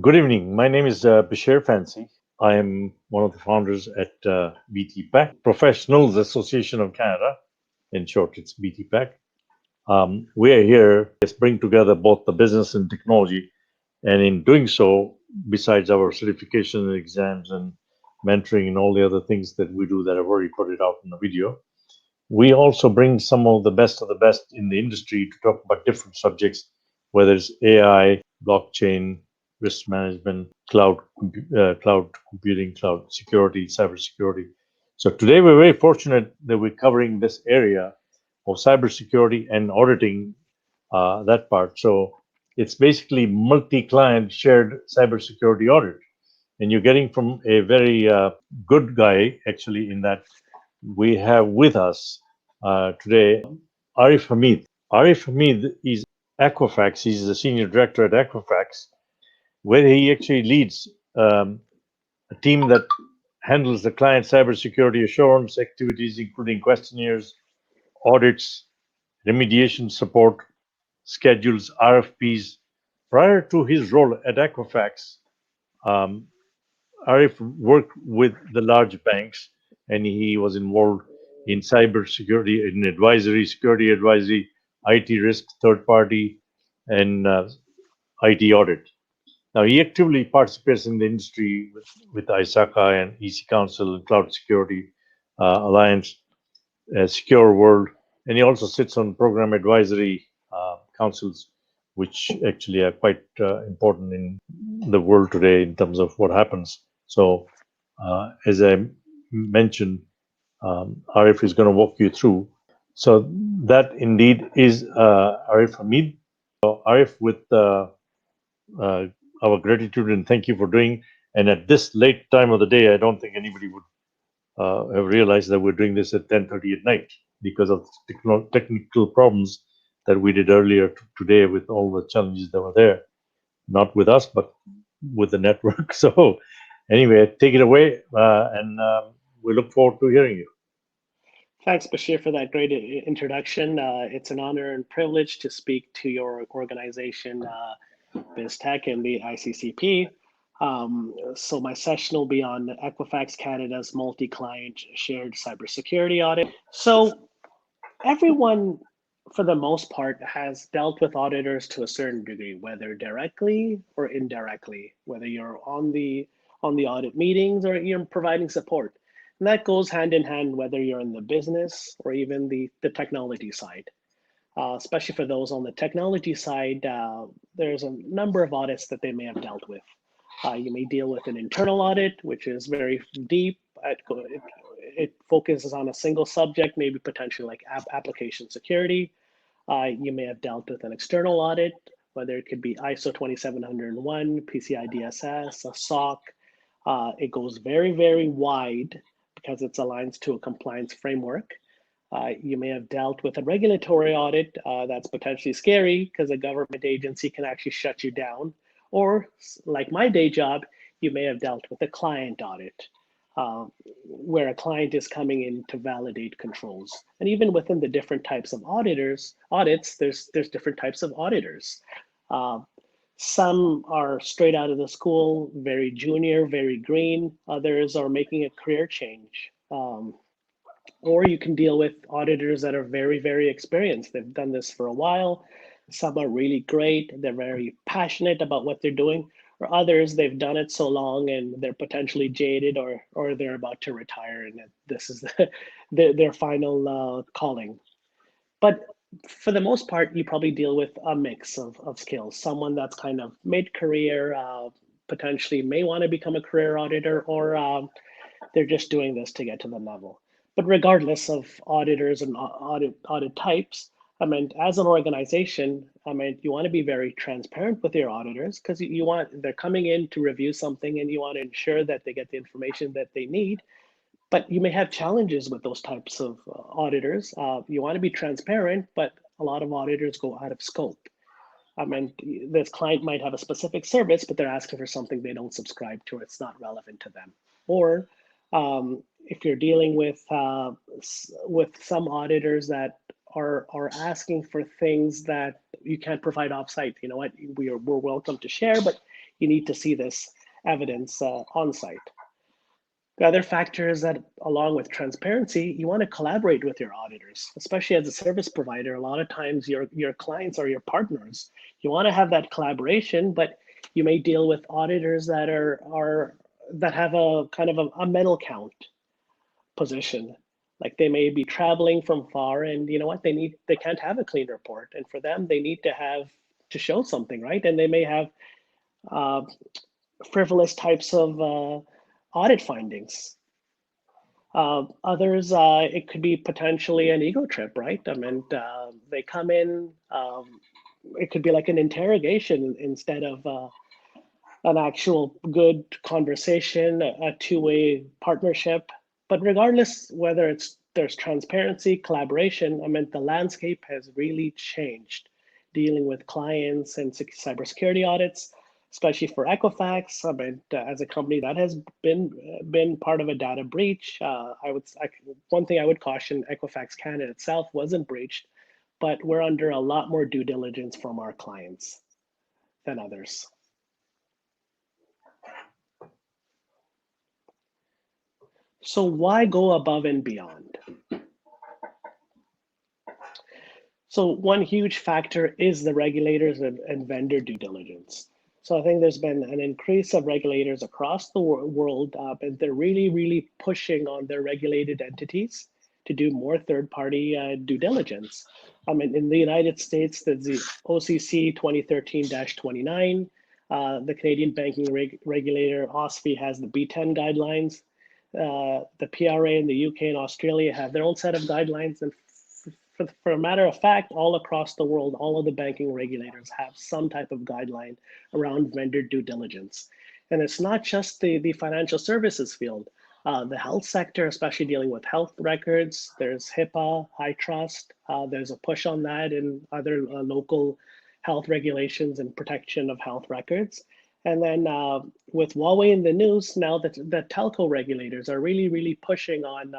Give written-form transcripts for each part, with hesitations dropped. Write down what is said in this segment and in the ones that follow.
Good evening. My name is Bashir Fancy. I am one of the founders at BTPAC, Professionals Association of Canada. In short, it's BTPAC. We are here to bring together both the business and technology. And in doing so, besides our certification and exams and mentoring and all the other things that we do that I've already put it out in the video, we also bring some of the best in the industry to talk about different subjects, whether it's AI, blockchain, risk management, cloud computing, cloud security, cybersecurity. So today we're very fortunate that we're covering this area of cybersecurity and auditing that part. So it's basically multi-client shared cybersecurity audit, and you're getting from a very good guy actually in that we have with us today Arif Hameed. Arif Hameed is Equifax. He's the senior director at Equifax, where he actually leads a team that handles the client cybersecurity assurance activities, including questionnaires, audits, remediation support, schedules, RFPs. Prior to his role at Equifax, um, Arif worked with the large banks, and he was involved in cybersecurity, in advisory, security advisory, IT risk, third party, and IT audit. Now, he actively participates in the industry with ISACA and EC Council, Cloud Security Alliance, Secure World, and he also sits on program advisory councils, which actually are quite important in the world today in terms of what happens. So, as I mentioned, Arif is going to walk you through. So, that indeed is Arif Hameed. So, Arif, with uh, our gratitude and thank you for doing. And at this late time of the day, I don't think anybody would have realized that we're doing this at 10:30 at night because of technical problems that we did earlier today with all the challenges that were there. Not with us, but with the network. So, anyway, take it away, and we look forward to hearing you. Thanks, Bashir, for that great introduction. It's an honor and privilege to speak to your organization, BIZTEK and the ICCP. So my session will be on Equifax Canada's multi-client shared cybersecurity audit. So everyone, for the most part, has dealt with auditors to a certain degree, whether directly or indirectly, whether you're on the audit meetings or you're providing support. And that goes hand in hand whether you're in the business or even the technology side. Especially for those on the technology side, there's a number of audits that they may have dealt with. You may deal with an internal audit, which is very deep. It focuses on a single subject, maybe potentially like application security. You may have dealt with an external audit, whether it could be ISO 27001, PCI DSS, a SOC. It goes very, very wide because it's aligned to a compliance framework. You may have dealt with a regulatory audit that's potentially scary because a government agency can actually shut you down. Or, like my day job, you may have dealt with a client audit where a client is coming in to validate controls. And even within the different types of audits, there's different types of auditors. Uh, some are straight out of the school, very junior, very green. Others are making a career change. Or you can deal with auditors that are very, very experienced. They've done this for a while. Some are really great. They're very passionate about what they're doing. Or others, they've done it so long and they're potentially jaded or they're about to retire and this is their final calling. But for the most part, you probably deal with a mix of skills. Someone that's kind of mid-career, potentially may want to become a career auditor, or they're just doing this to get to the level. But regardless of auditors and audit types, I mean, as an organization, I mean, you want to be very transparent with your auditors because they're coming in to review something and you want to ensure that they get the information that they need. But you may have challenges with those types of auditors. You want to be transparent, but a lot of auditors go out of scope. I mean, this client might have a specific service, but they're asking for something they don't subscribe to. It's not relevant to them. Or if you're dealing with some auditors that are asking for things that you can't provide offsite, you know what, we're welcome to share, but you need to see this evidence on site. The other factor is that along with transparency, you want to collaborate with your auditors, especially as a service provider. A lot of times your clients are your partners. You want to have that collaboration, but you may deal with auditors that that have a kind of a medal count position. Like they may be traveling from far, and you know what, they can't have a clean report. And for them, they need to show something, right? And they may have uh, frivolous types of audit findings. Others, it could be potentially an ego trip, right? I mean, they come in, it could be like an interrogation instead of an actual good conversation, a two-way partnership. But regardless whether there's transparency, collaboration, I mean, the landscape has really changed dealing with clients and cybersecurity audits, especially for Equifax. I mean, as a company that has been part of a data breach, one thing I would caution, Equifax Canada itself wasn't breached, but we're under a lot more due diligence from our clients than others. So why go above and beyond? So one huge factor is the regulators and vendor due diligence. So I think there's been an increase of regulators across the world, and they're really, really pushing on their regulated entities to do more third-party due diligence. I mean, in the United States, there's the OCC 2013-29. The Canadian banking regulator, OSFI, has the B10 guidelines. The PRA in the UK and Australia have their own set of guidelines. And for a matter of fact, all across the world, all of the banking regulators have some type of guideline around vendor due diligence. And it's not just the financial services field. The health sector, especially dealing with health records, there's HIPAA, HITRUST, there's a push on that in other local health regulations and protection of health records. And then with Huawei in the news, now that the telco regulators are really, really pushing on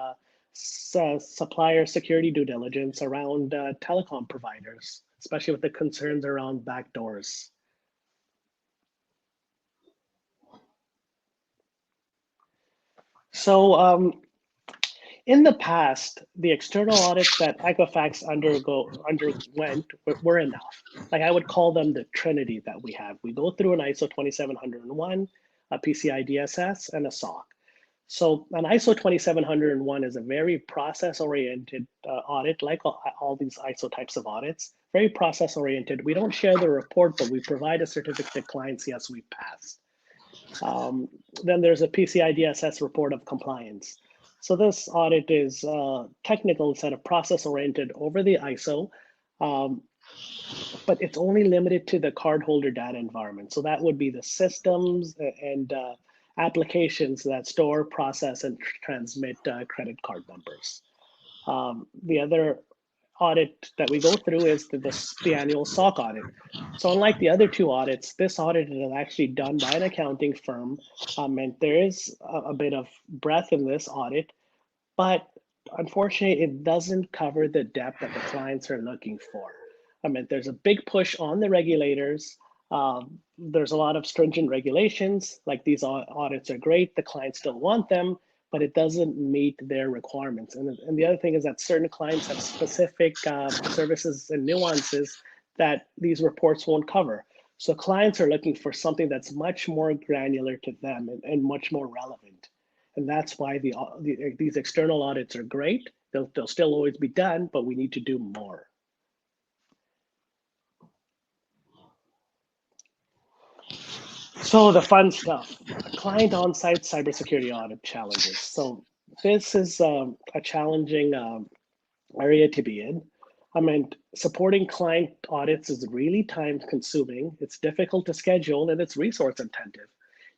supplier security due diligence around telecom providers, especially with the concerns around backdoors. So in the past, the external audits that Equifax underwent were enough. Like I would call them the trinity that we have. We go through an ISO 27001, a PCI DSS, and a SOC. So an ISO 27001 is a very process-oriented audit, like all these ISO types of audits, very process-oriented. We don't share the report, but we provide a certificate to clients, yes, we passed. Then there's a PCI DSS report of compliance. So this audit is technical instead of process-oriented over the ISO, but it's only limited to the cardholder data environment. So that would be the systems and applications that store, process, and transmit credit card numbers. The other audit that we go through is the annual SOC audit. So unlike the other two audits, this audit is actually done by an accounting firm, and there is a bit of breadth in this audit, but unfortunately, it doesn't cover the depth that the clients are looking for. I mean, there's a big push on the regulators. There's a lot of stringent regulations, like these audits are great, the clients still want them, but it doesn't meet their requirements. And the other thing is that certain clients have specific services and nuances that these reports won't cover. So clients are looking for something that's much more granular to them and much more relevant. And that's why these external audits are great. They'll still always be done, but we need to do more. So the fun stuff, client on-site cybersecurity audit challenges. So this is a challenging area to be in. I mean, supporting client audits is really time consuming. It's difficult to schedule and it's resource intensive.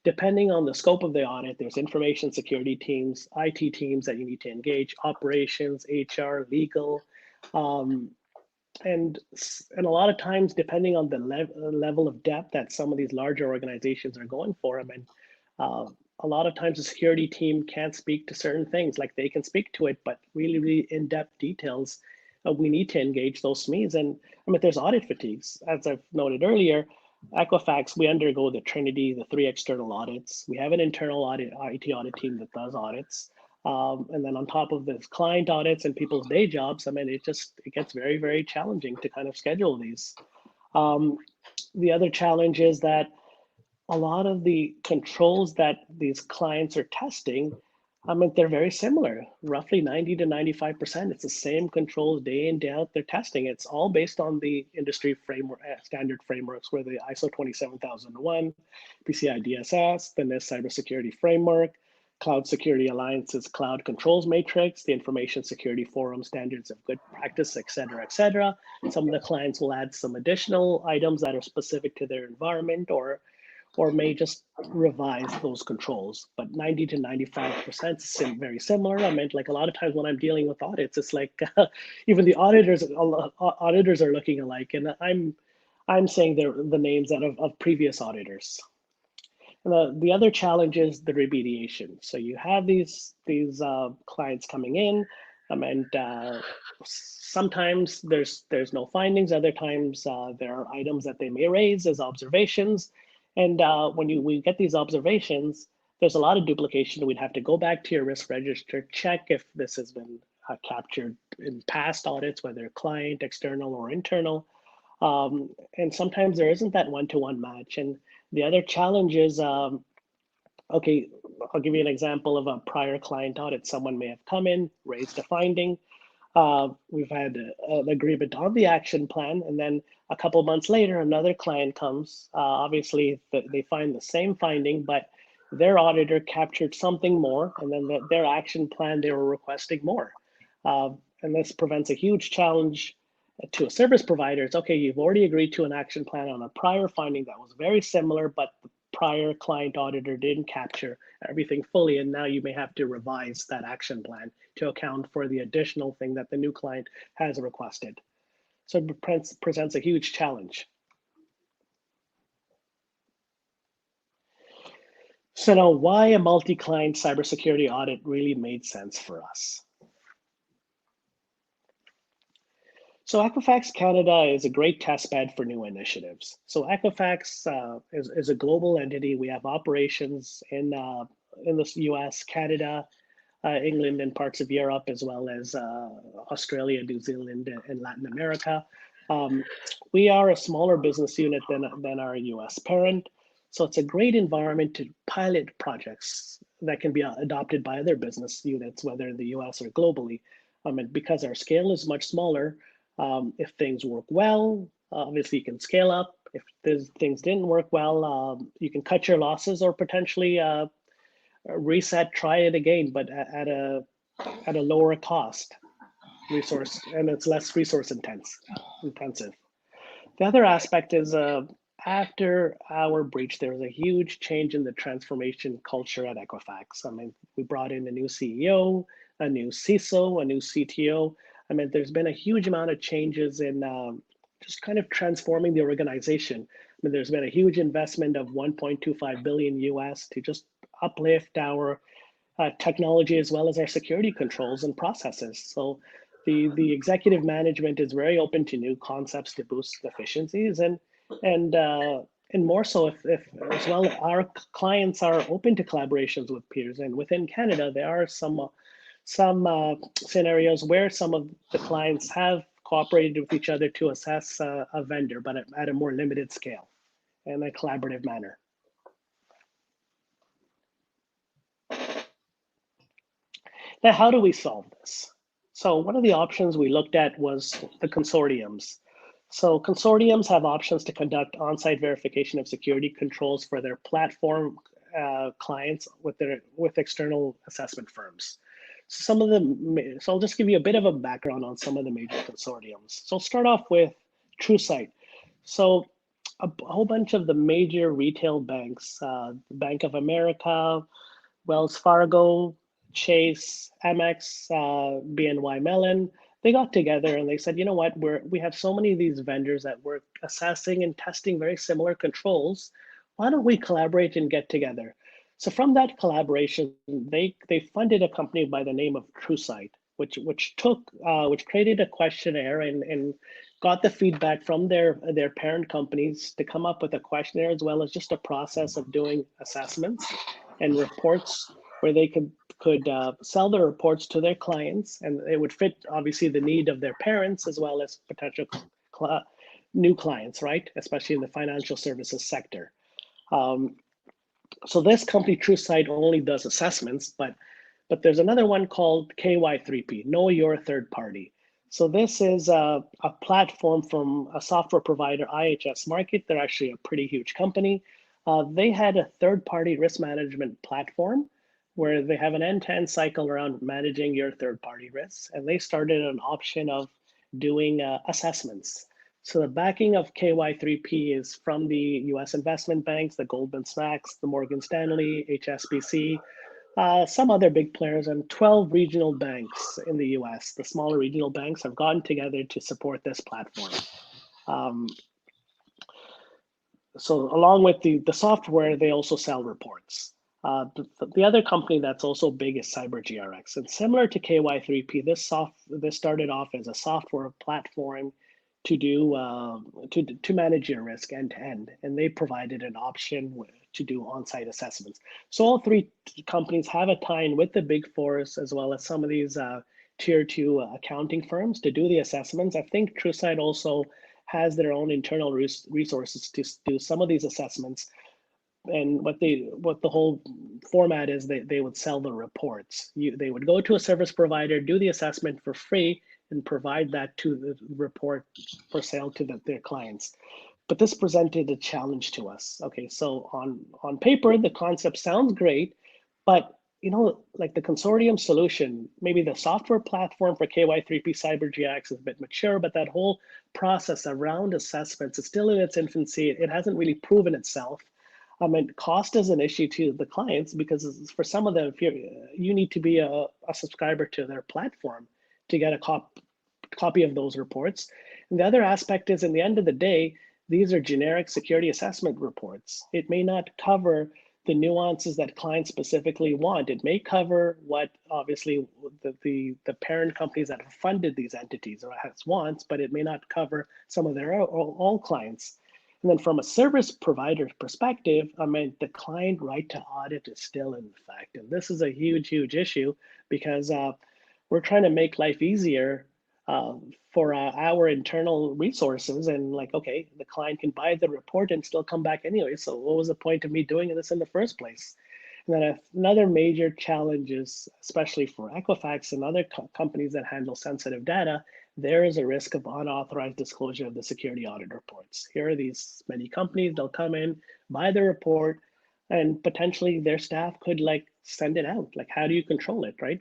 Depending on the scope of the audit, there's information security teams, IT teams that you need to engage, operations, HR, legal, and a lot of times, depending on the level of depth that some of these larger organizations are going for, I mean, a lot of times the security team can't speak to certain things, like they can speak to it, but really, really in-depth details, we need to engage those SMEs. And I mean, there's audit fatigues, as I've noted earlier. Equifax, we undergo the Trinity, the three external audits. We have an internal audit, IT audit team that does audits. And then on top of this client audits and people's day jobs, I mean, it gets very, very challenging to kind of schedule these. The other challenge is that a lot of the controls that these clients are testing, I mean, they're very similar, roughly 90 to 95%. It's the same controls day in, day out they're testing. It's all based on the industry framework, standard frameworks, where the ISO 27001, PCI DSS, the NIST Cybersecurity Framework, Cloud Security Alliance's Cloud Controls Matrix, the Information Security Forum Standards of Good Practice, et cetera, et cetera. Some of the clients will add some additional items that are specific to their environment, or may just revise those controls. But 90 to 95% is very similar. I meant, like, a lot of times when I'm dealing with audits, it's like even the auditors are looking alike, and I'm saying they're the names of previous auditors. And the other challenge is the remediation. So you have these clients coming in, and sometimes there's no findings. Other times there are items that they may raise as observations. And when we get these observations, there's a lot of duplication. We'd have to go back to your risk register, check if this has been captured in past audits, whether client, external, or internal. And sometimes there isn't that one-to-one match. And the other challenge is, okay, I'll give you an example of a prior client audit. Someone may have come in, raised a finding. We've had an agreement on the action plan, and then a couple months later, another client comes. Obviously, they find the same finding, but their auditor captured something more, and then their action plan, they were requesting more. And this prevents a huge challenge to a service provider. It's okay, you've already agreed to an action plan on a prior finding that was very similar, but the prior client auditor didn't capture everything fully, and now you may have to revise that action plan to account for the additional thing that the new client has requested. So it presents a huge challenge. So now, why a multi-client cybersecurity audit really made sense for us. So Equifax Canada is a great testbed for new initiatives. So Equifax is a global entity. We have operations in the US, Canada, England, and parts of Europe, as well as Australia, New Zealand, and Latin America. We are a smaller business unit than our US parent. So it's a great environment to pilot projects that can be adopted by other business units, whether in the US or globally. And because our scale is much smaller, if things work well, obviously you can scale up. If things didn't work well, you can cut your losses or potentially reset, try it again, but at a lower cost resource, and it's less resource intensive. The other aspect is after our breach, there was a huge change in the transformation culture at Equifax. I mean, we brought in a new CEO, a new CISO, a new CTO. I mean, there's been a huge amount of changes in just kind of transforming the organization. I mean, there's been a huge investment of 1.25 billion US to just uplift our technology as well as our security controls and processes. So the executive management is very open to new concepts to boost efficiencies, and more so if as well our clients are open to collaborations with peers. And within Canada, there are some scenarios where some of the clients have cooperated with each other to assess a vendor, but at a more limited scale in a collaborative manner. Now, how do we solve this? So one of the options we looked at was the consortiums. So consortiums have options to conduct on-site verification of security controls for their platform clients with external assessment firms. So I'll just give you a bit of a background on some of the major consortiums. So I'll start off with TrueSight. So a whole bunch of the major retail banks, Bank of America, Wells Fargo, Chase, Amex, BNY Mellon, they got together and they said, you know what, we have so many of these vendors that we're assessing and testing very similar controls. Why don't we collaborate and get together? So from that collaboration, they funded a company by the name of TrueSight, which created a questionnaire and got the feedback from their parent companies to come up with a questionnaire, as well as just a process of doing assessments and reports where they could sell the reports to their clients, and it would fit obviously the need of their parents as well as potential new clients, right? Especially in the financial services sector. So this company, TrueSight, only does assessments, but there's another one called KY3P, Know Your Third Party. So this is a platform from a software provider, IHS Markit. They're actually a pretty huge company. They had a third-party risk management platform where they have an end-to-end cycle around managing your third-party risks, and they started an option of doing assessments. So the backing of KY3P is from the US investment banks, the Goldman Sachs, the Morgan Stanley, HSBC, some other big players, and 12 regional banks in the US. The smaller regional banks have gotten together to support this platform. So along with the software, they also sell reports. The other company that's also big is CyberGRX. And similar to KY3P, this started off as a software platform to do to manage your risk end to end, and they provided an option to do on-site assessments. So all three companies have a tie-in with the big fours as well as some of these tier two accounting firms to do the assessments. I think TrueSight also has their own internal resources to do some of these assessments. And what the whole format is, they would sell the reports. They would go to a service provider, do the assessment for free, and provide that to the report for sale to their clients. But this presented a challenge to us. Okay, so on paper, the concept sounds great, but like the consortium solution, maybe the software platform for KY3P CyberGX is a bit mature, but that whole process around assessments is still in its infancy. It hasn't really proven itself. And cost is an issue to the clients because for some of them, you need to be a subscriber to their platform to get a copy of those reports. And the other aspect is, in the end of the day, these are generic security assessment reports. It may not cover the nuances that clients specifically want. It may cover what obviously the parent companies that have funded these entities or has wants, but it may not cover some of their all clients. And then from a service provider perspective, the client right to audit is still in effect. And this is a huge, huge issue because we're trying to make life easier for our internal resources. And like, okay, the client can buy the report and still come back anyway. So what was the point of me doing this in the first place? And then another major challenge is, especially for Equifax and other companies that handle sensitive data, there is a risk of unauthorized disclosure of the security audit reports. Here are these many companies, they'll come in, buy the report, and potentially their staff could send it out. Like, how do you control it, right?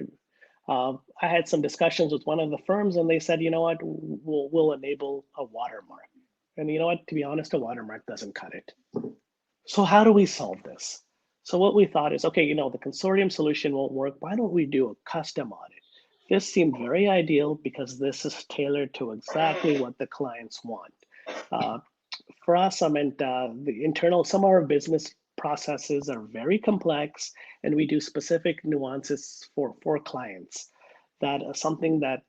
I had some discussions with one of the firms and they said, you know what, we'll enable a watermark. And you know what, to be honest, a watermark doesn't cut it. So how do we solve this? So what we thought is, okay, the consortium solution won't work. Why don't we do a custom audit? This seemed very ideal because this is tailored to exactly what the clients want. For us, the internal, some of our business processes are very complex and we do specific nuances for clients. That is something that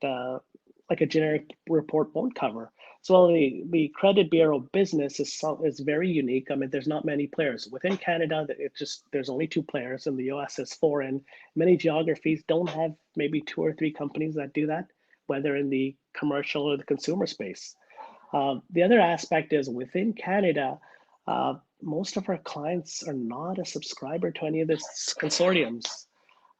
like a generic report won't cover. So the credit bureau business is very unique. There's not many players within Canada. There's only 2 players. In the US, is 4, and many geographies don't have maybe 2 or 3 companies that do that, whether in the commercial or the consumer space. The other aspect is within Canada, most of our clients are not a subscriber to any of these consortiums.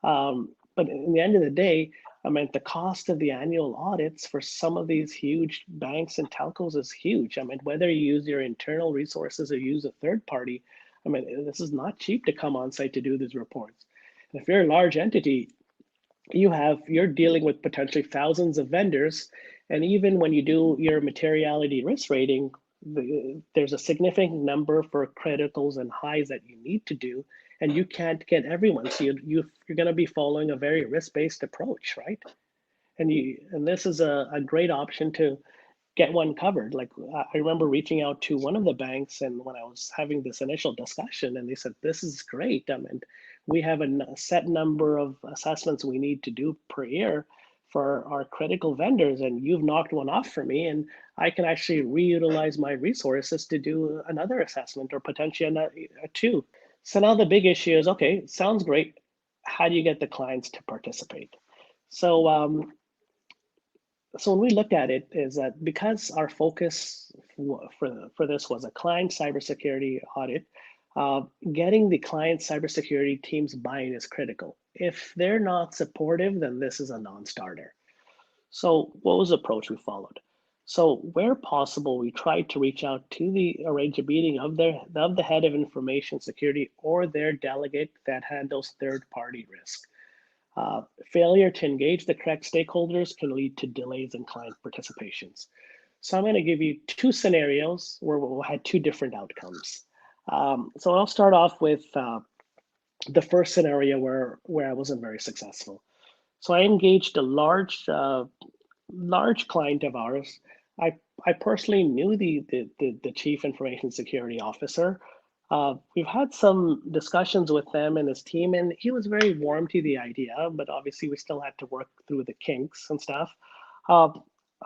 But in the end of the day, the cost of the annual audits for some of these huge banks and telcos is huge. Whether you use your internal resources or use a third party, this is not cheap to come on site to do these reports. And if you're a large entity, you're dealing with potentially thousands of vendors. And even when you do your materiality risk rating, there's a significant number for criticals and highs that you need to do, and you can't get everyone. So you're going to be following a very risk-based approach, right? And this is a great option to get one covered. Like, I remember reaching out to one of the banks, and when I was having this initial discussion, and they said, this is great. We have a set number of assessments we need to do per year. for our critical vendors, and you've knocked one off for me, and I can actually reutilize my resources to do another assessment or potentially a two. So now the big issue is, okay, sounds great. How do you get the clients to participate? So so when we looked at it, is that because our focus for this was a client cybersecurity audit, uh, getting the client cybersecurity team's buy-in is critical. If they're not supportive, then this is a non-starter. So what was the approach we followed? So where possible, we tried to reach out to the arrange a meeting of the head of information security or their delegate that handles third-party risk. Failure to engage the correct stakeholders can lead to delays in client participations. So I'm going to give you two scenarios where we had two different outcomes. So I'll start off with the first scenario where I wasn't very successful. So I engaged a large client of ours. I, I personally knew the chief information security officer. We've had some discussions with them and his team, and he was very warm to the idea, but obviously we still had to work through the kinks and stuff. Uh,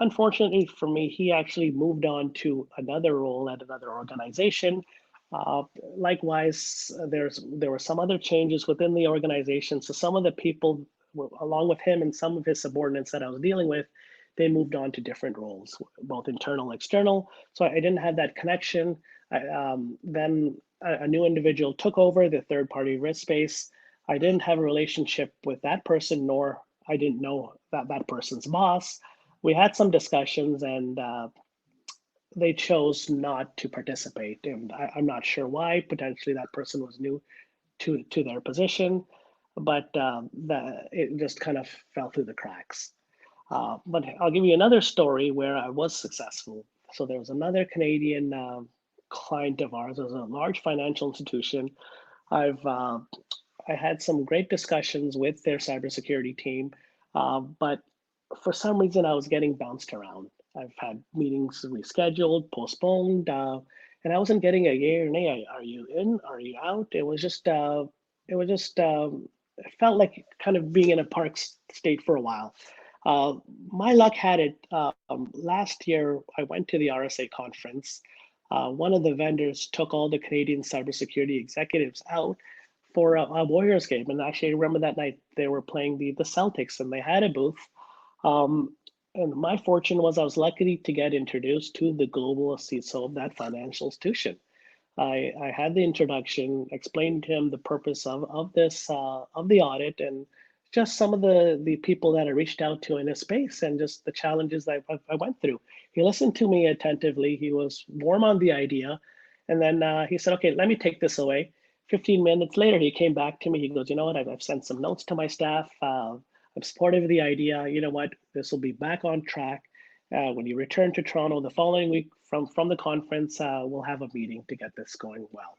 Unfortunately for me, he actually moved on to another role at another organization. Likewise, there were some other changes within the organization. So some of the people, along with him and some of his subordinates that I was dealing with, they moved on to different roles, both internal and external. So I didn't have that connection. Then a new individual took over the third party risk space. I didn't have a relationship with that person, nor I didn't know that person's boss. We had some discussions, and they chose not to participate. And I'm not sure why. Potentially that person was new to their position, but it just kind of fell through the cracks. But I'll give you another story where I was successful. So there was another Canadian client of ours. It was a large financial institution. I've I had some great discussions with their cybersecurity team, but for some reason I was getting bounced around. I've had meetings rescheduled, postponed, and I wasn't getting a yay or nay. Are you in? Are you out? It was just, it felt like kind of being in a park state for a while. Uh, my luck had it. Last year, I went to the RSA conference. One of the vendors took all the Canadian cybersecurity executives out for a Warriors game. And actually, I remember that night they were playing the Celtics and they had a booth. Um, and my fortune was I was lucky to get introduced to the global CISO of that financial institution. I had the introduction, explained to him the purpose of this of the audit, and just some of the people that I reached out to in his space, and just the challenges that I went through. He listened to me attentively. He was warm on the idea, and then he said, "Okay, let me take this away." 15 minutes later, he came back to me. He goes, "You know what? I've sent some notes to my staff. I'm supportive of the idea. You know what? This will be back on track. When you return to Toronto the following week from the conference, we'll have a meeting to get this going well."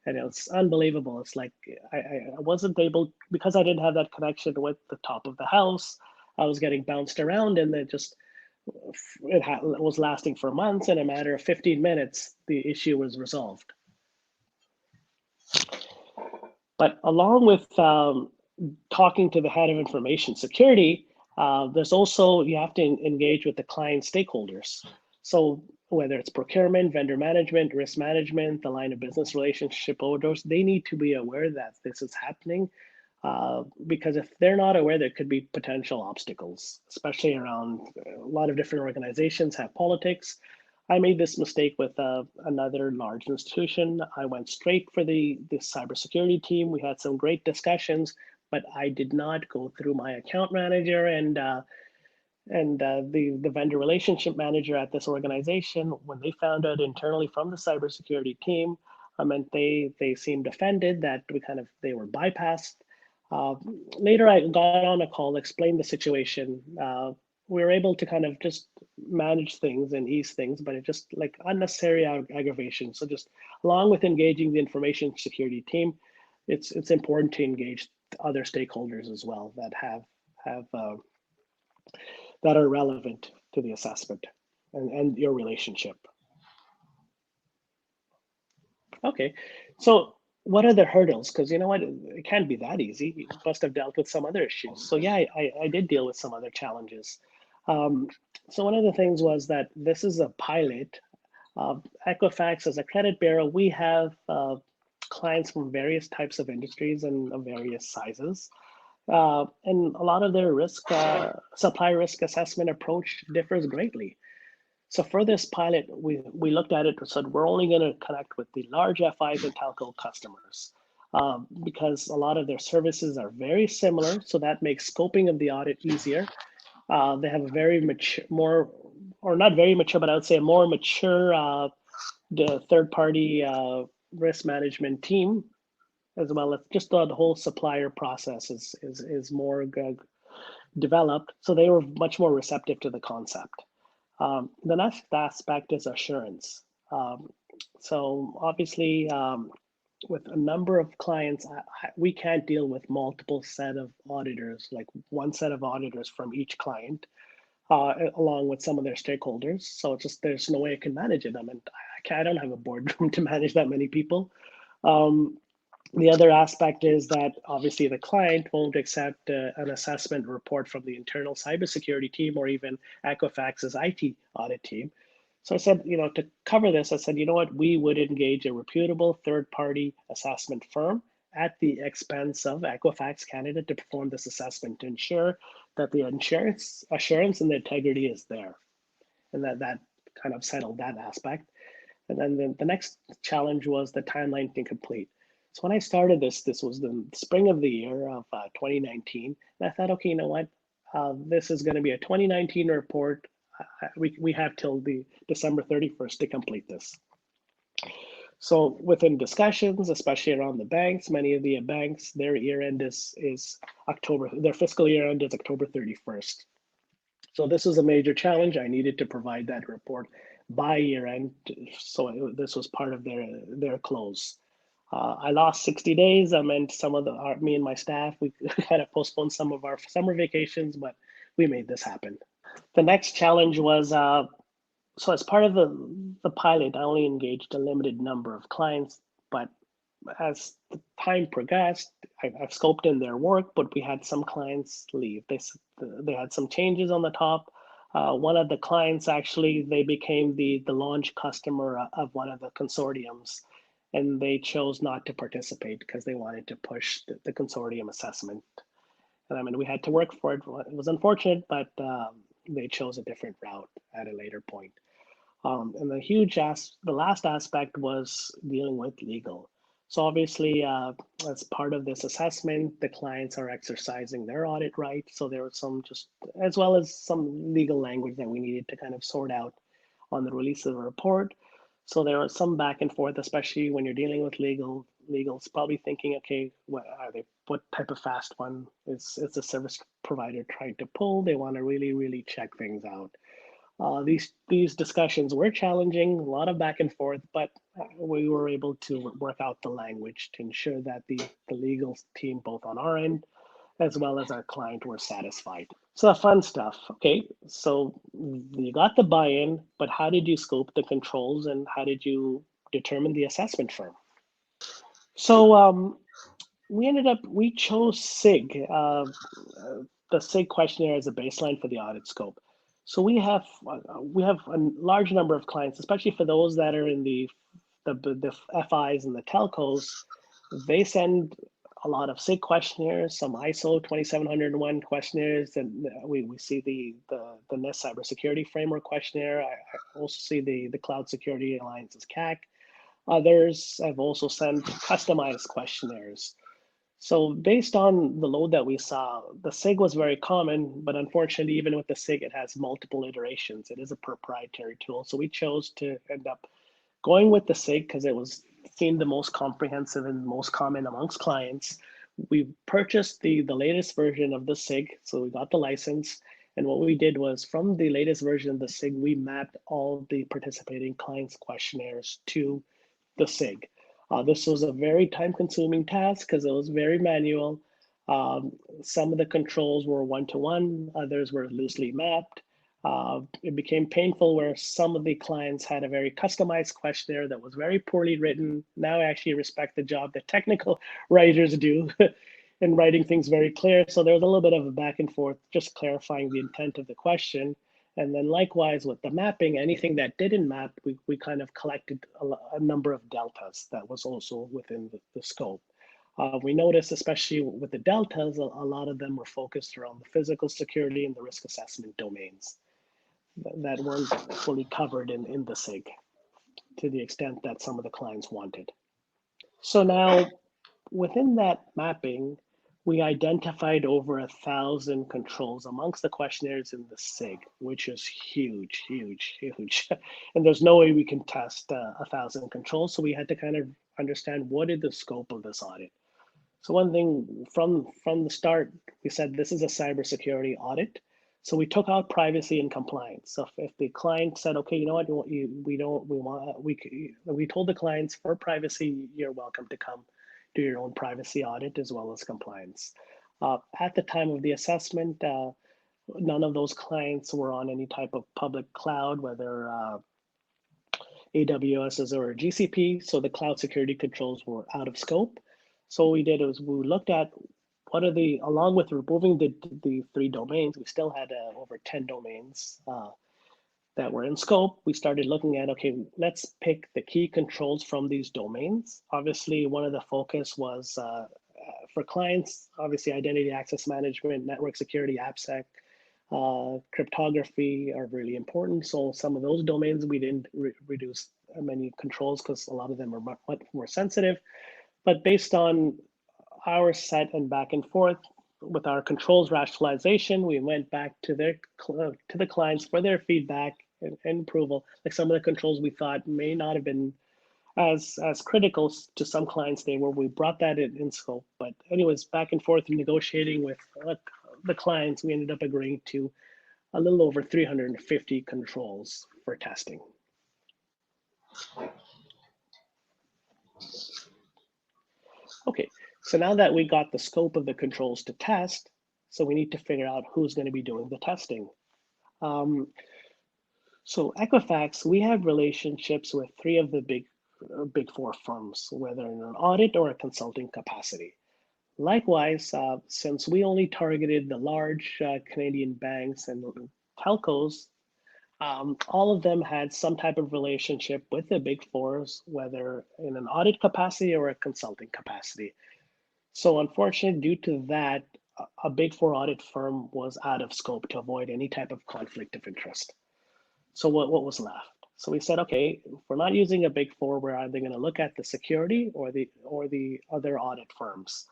And it was unbelievable. It's like I wasn't able, because I didn't have that connection with the top of the house. I was getting bounced around, and it was lasting for months. In a matter of 15 minutes, the issue was resolved. But along with talking to the head of information security, there's also, you have to engage with the client stakeholders. So whether it's procurement, vendor management, risk management, the line of business relationship owners, they need to be aware that this is happening. Because if they're not aware, there could be potential obstacles, especially around a lot of different organizations have politics. I made this mistake with another large institution. I went straight for the cybersecurity team. We had some great discussions, but I did not go through my account manager and the vendor relationship manager at this organization. When they found out internally from the cybersecurity team, I meant they seemed offended that they were bypassed. Uh, Later, I got on a call, explained the situation. We were able to kind of just manage things and ease things, but it just like unnecessary aggravation. So just along with engaging the information security team, it's important to engage other stakeholders as well have that are relevant to the assessment and your relationship. Okay, so what are the hurdles? Because you know what, it can't be that easy. You must have dealt with some other issues. So yeah, I did deal with some other challenges. Um, so one of the things was that this is a pilot. Equifax as a credit bureau, we have clients from various types of industries and of various sizes. And a lot of their supply risk assessment approach differs greatly. So for this pilot, we looked at it and said we're only going to connect with the large FIs and telco customers because a lot of their services are very similar. So that makes scoping of the audit easier. They have a very mature, more, or not very mature, but I would say a more mature the third-party risk management team, as well as just the whole supplier process is more developed. So they were much more receptive to the concept. The next aspect is assurance. So obviously, with a number of clients, we can't deal with multiple set of auditors, like one set of auditors from each client, along with some of their stakeholders. So it's just there's no way I can manage it. I mean, I don't have a boardroom to manage that many people. Um, the other aspect is that obviously the client won't accept an assessment report from the internal cybersecurity team or even Equifax's IT audit team. So I said, to cover this, I said, you know what, we would engage a reputable third-party assessment firm at the expense of Equifax Canada to perform this assessment to ensure that the assurance and the integrity is there. And that kind of settled that aspect. And then the next challenge was the timeline to complete. So when I started this was the spring of the year of 2019. And I thought, okay, you know what? This is going to be a 2019 report. We have till the December 31st to complete this. So within discussions, especially around the banks, many of the banks, their year end is October, their fiscal year end is October 31st. So this was a major challenge. I needed to provide that report by year end. So this was part of their close. I lost 60 days. I meant me and my staff, we had to postpone some of our summer vacations, but we made this happen. The next challenge was, so as part of the pilot, I only engaged a limited number of clients, but as the time progressed, I've scoped in their work, but we had some clients leave. They had some changes on the top. One of the clients actually, they became the launch customer of one of the consortiums, and they chose not to participate because they wanted to push the consortium assessment. And I mean, we had to work for it. It was unfortunate, but they chose a different route at a later point. And the last aspect was dealing with legal. So obviously, as part of this assessment, the clients are exercising their audit right. So there was as well as some legal language that we needed to kind of sort out on the release of the report. So there was some back and forth, especially when you're dealing with legal's probably thinking, okay, what type of fast one is the service provider trying to pull? They want to really, really check things out. These discussions were challenging, a lot of back and forth, but we were able to work out the language to ensure that the legal team, both on our end as well as our client, were satisfied. So the fun stuff. Okay, so you got the buy-in, but how did you scope the controls and how did you determine the assessment firm? So we chose SIG, the SIG questionnaire as a baseline for the audit scope. So we have a large number of clients, especially for those that are in the FIs and the telcos. They send a lot of SIG questionnaires, some ISO 27001 questionnaires, and we see the NIST cybersecurity framework questionnaire. I also see the Cloud Security Alliance's CAC. Others have also sent customized questionnaires. So based on the load that we saw, the SIG was very common, but unfortunately, even with the SIG, it has multiple iterations. It is a proprietary tool. So we chose to end up going with the SIG because it was seemed the most comprehensive and most common amongst clients. We purchased the latest version of the SIG, so we got the license. And what we did was from the latest version of the SIG, we mapped all the participating clients' questionnaires to the SIG. This was a very time-consuming task because it was very manual. Some of the controls were one-to-one, others were loosely mapped. It became painful where some of the clients had a very customized questionnaire that was very poorly written. Now I actually respect the job that technical writers do in writing things very clear. So there was a little bit of a back and forth, just clarifying the intent of the question. And then likewise with the mapping, anything that didn't map, we kind of collected a number of deltas that was also within the scope. We noticed, especially with the deltas, a lot of them were focused around the physical security and the risk assessment domains that weren't fully covered in the SIG to the extent that some of the clients wanted. So now within that mapping, we identified over 1,000 controls amongst the questionnaires in the SIG, which is huge, huge, huge. And there's no way we can test 1,000 controls. So we had to kind of understand what is the scope of this audit. So one thing from the start, we said this is a cybersecurity audit. So we took out privacy and compliance. So if the client said, okay, you know what, we told the clients for privacy, you're welcome to come do your own privacy audit as well as compliance. At the time of the assessment, none of those clients were on any type of public cloud, whether AWS or GCP. So the cloud security controls were out of scope. So what we did was we looked at what are the, along with removing the 3 domains, we still had over 10 domains that were in scope. We started looking at, okay, let's pick the key controls from these domains. Obviously, one of the focus was for clients, obviously identity access management, network security, AppSec, cryptography are really important. So some of those domains, we didn't reduce many controls because a lot of them are much more sensitive. But based on our set and back and forth with our controls rationalization, we went back to the clients for their feedback and approval. Like some of the controls we thought may not have been as critical to some clients they were. We brought that in scope. But anyways, back and forth negotiating with the clients, we ended up agreeing to a little over 350 controls for testing. Okay, so now that we got the scope of the controls to test, so we need to figure out who's going to be doing the testing. So Equifax, we have relationships with 3 of the big 4 firms, whether in an audit or a consulting capacity. Likewise, since we only targeted the large Canadian banks and telcos, all of them had some type of relationship with the big 4s, whether in an audit capacity or a consulting capacity. So unfortunately, due to that, a big 4 audit firm was out of scope to avoid any type of conflict of interest. So what was left? So we said, okay, if we're not using a big 4, we're either going to look at the security or the other audit firms.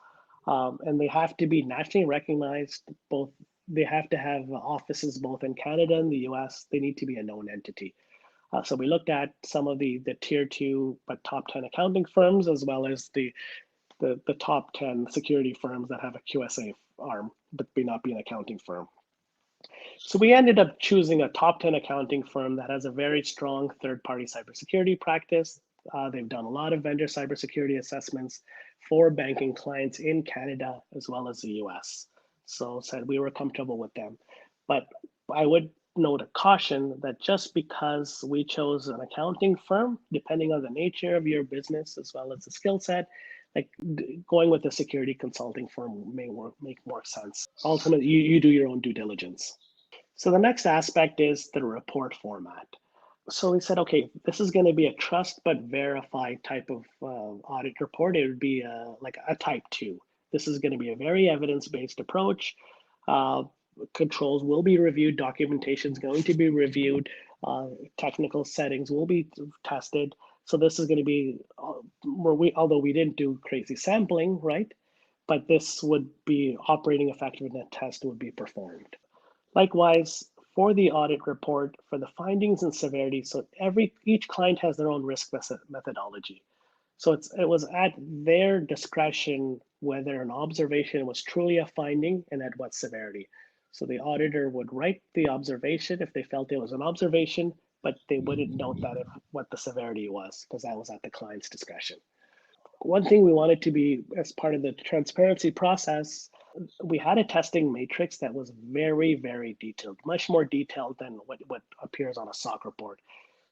And they have to be nationally recognized. Both they have to have offices both in Canada and the US. They need to be a known entity. So we looked at some of the tier 2 but top 10 accounting firms, as well as the top 10 security firms that have a QSA arm but may not be an accounting firm. So we ended up choosing a top 10 accounting firm that has a very strong third-party cybersecurity practice. They've done a lot of vendor cybersecurity assessments for banking clients in Canada as well as the US. So said we were comfortable with them. But I would note a caution that just because we chose an accounting firm, depending on the nature of your business as well as the skill set, like going with a security consulting firm may make more sense. Ultimately, you do your own due diligence. So the next aspect is the report format. So we said, okay, this is going to be a trust but verify type of audit report. It would be like a type 2. This is going to be a very evidence-based approach. Controls will be reviewed, documentation is going to be reviewed, technical settings will be tested. So this is going to be, although we didn't do crazy sampling, right? But this would be operating effectiveness test would be performed. Likewise, for the audit report, for the findings and severity, so each client has their own risk methodology. So it was at their discretion whether an observation was truly a finding and at what severity. So the auditor would write the observation if they felt it was an observation, but they wouldn't note that what the severity was, because that was at the client's discretion. One thing we wanted to be as part of the transparency process, we had a testing matrix that was very, very detailed, much more detailed than what appears on a SOC report.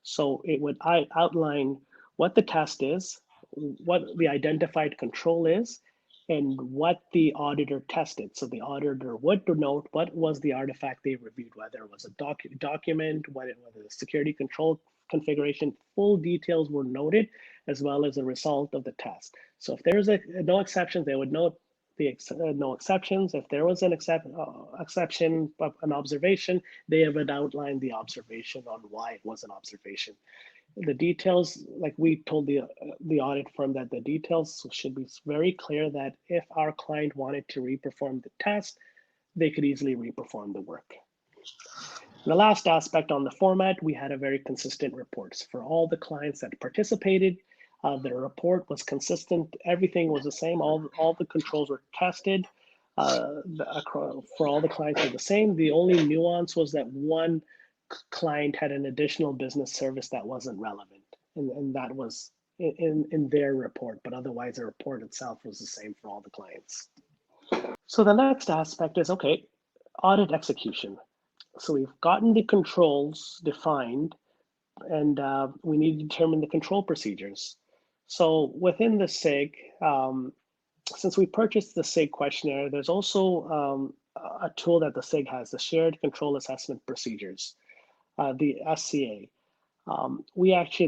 So it would outline what the test is, what the identified control is, and what the auditor tested. So the auditor would note what was the artifact they reviewed, whether it was a document, whether the security control configuration, full details were noted, as well as the result of the test. So if there's no exceptions, they would note the no exceptions. If there was an exception, an observation, they would outline the observation on why it was an observation. The details, like we told the audit firm, that the details should be very clear, that if our client wanted to reperform the test, they could easily reperform the work. And the last aspect on the format, we had a very consistent reports for all the clients that participated. The report was consistent. Everything was the same. All the controls were tested. For all the clients were the same. The only nuance was that one client had an additional business service that wasn't relevant, and that was in their report. But otherwise, the report itself was the same for all the clients. So the next aspect is, okay, audit execution. So we've gotten the controls defined, and we need to determine the control procedures. So within the SIG, since we purchased the SIG questionnaire, there's also a tool that the SIG has, the Shared Control Assessment Procedures, the SCA.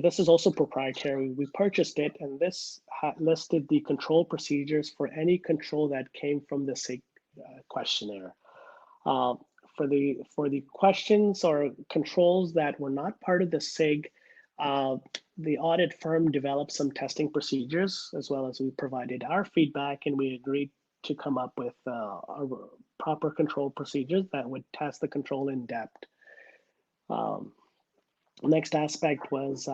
This is also proprietary. We purchased it, and this listed the control procedures for any control that came from the SIG questionnaire. For the questions or controls that were not part of the SIG, the audit firm developed some testing procedures, as well as we provided our feedback, and we agreed to come up with proper control procedures that would test the control in depth. Next aspect was